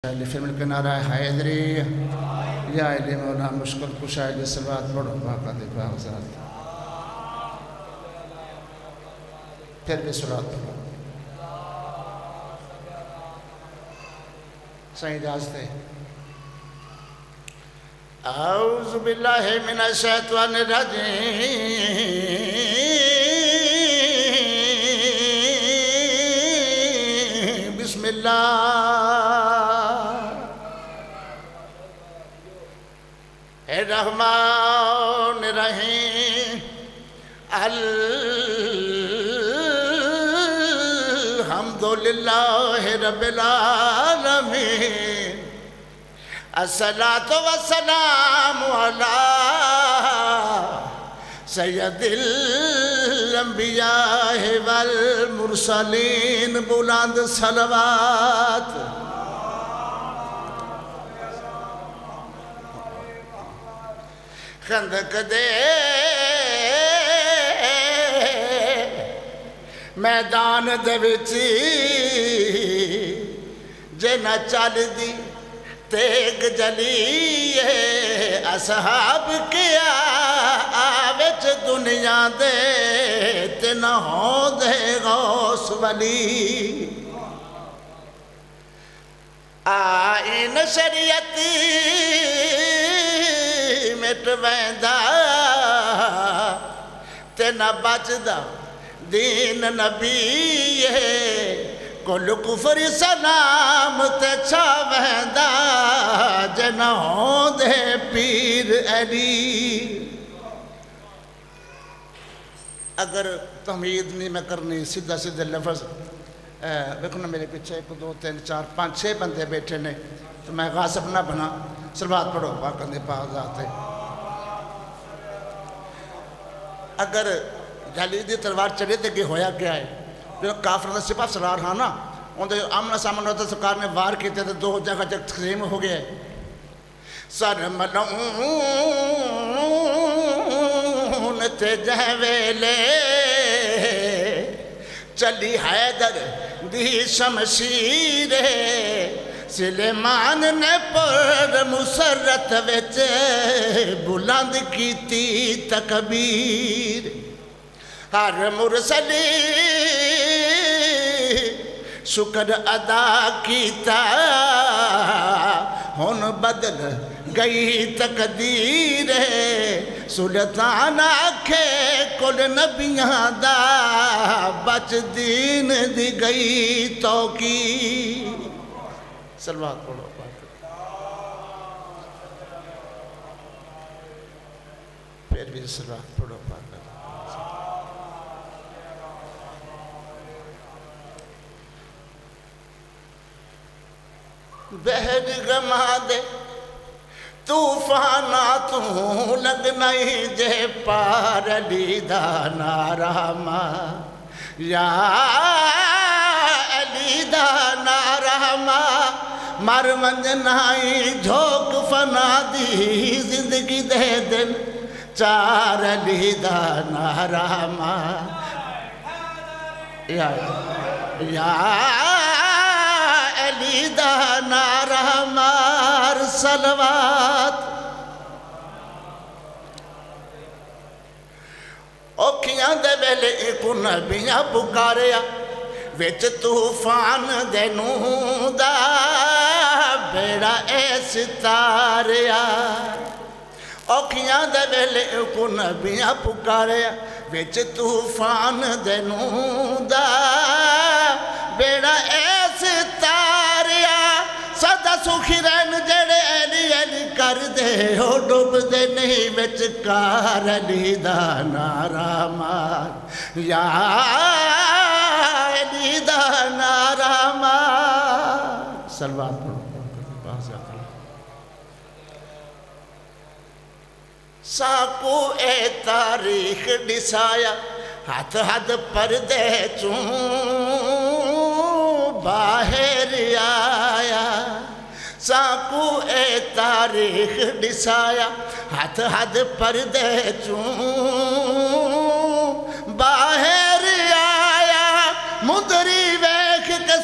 film الکنارہ حیدری یا علی مولا مشکل کشا علی صلوات پڑھو باقا دے باغزات پھر بھی صلوات پڑھو صحیح اجازت ہے اعوذ باللہ من الشیطان الرجیم بسم اللہ الرحمن الرحیم الحمدللہ رب العالمین الصلاة والسلام علی سید الانبیاء والمرسلین بلند صلوات خندق دے میدان دے وچی جے نہ چل دی تیگ جلیے اصحاب کیا آوچ دنیا دے تے نہ ہو دے غوث ولی آئین شریعتی مٹ ویندا تے نہ بچدا دین نبی کل کفر سلام تے چھا ویندا جے نہ ہوں دے پیر علی اگر تمہید نہیں میں کرنی سیدھا سیدھے لفظ دیکھو نا میرے پیچھے 1 2 3 4 5 6 بندے بیٹھے نے تو میں غاصب نہ بنا صلوات پڑھو باقا دے باغزات اگر جھلی دی تلوار چلے تے کہ ہویا کیا ہے جو کافر دا سپاہ سرار ہاں نا ان دے آمنہ سامن ہوتا سرکار نے وار کیتے تھے 2 جگہ تقسیم ہو گئے سر ملعون تے جہویلے چلی حیدر دی شمشیر سلیمان نے پر مسرت وچ بلند کیتی تکبیر ہر مرسلی شکر ادا کیتا ہن بدل گئی تقدیر سلطان آکھے کل نبیاں دا بچ دین دی گئی توقیر صلوات پڑھو پھر بھی صلوات پڑھو بہر گما دے طوفاناتوں لگ نہیں جے پار علی دا نارہما یا علی دا نارہما مر منجنائی جھوک فنا دی زندگی دے دن چار علی دا نارہما یا علی دا نارہما صلوات اوکھیاں دے ویلے ایک نبیاں پکاریا وچ طوفان دے نوں دا بیڑا اے ستاریا اوکھیاں دے ویلے ایک نبیاں پکاریا وچ طوفان دے نوں دا بیڑا اے ستاریا سدا سکھی رہن جڑے علی علی کر دے ہو ڈوب دے نہیں وچ کار علی دا نعرہ مار یا علی دا نعرہ مار صلوات پڑھو ساکو اے تاریخ ڈسایا ہاتھ ہاتھ پردے چون باہر آیا ساکو اے تاریخ ڈسایا ہاتھ ہاتھ پردے چون باہر آیا مدری ویکھ کے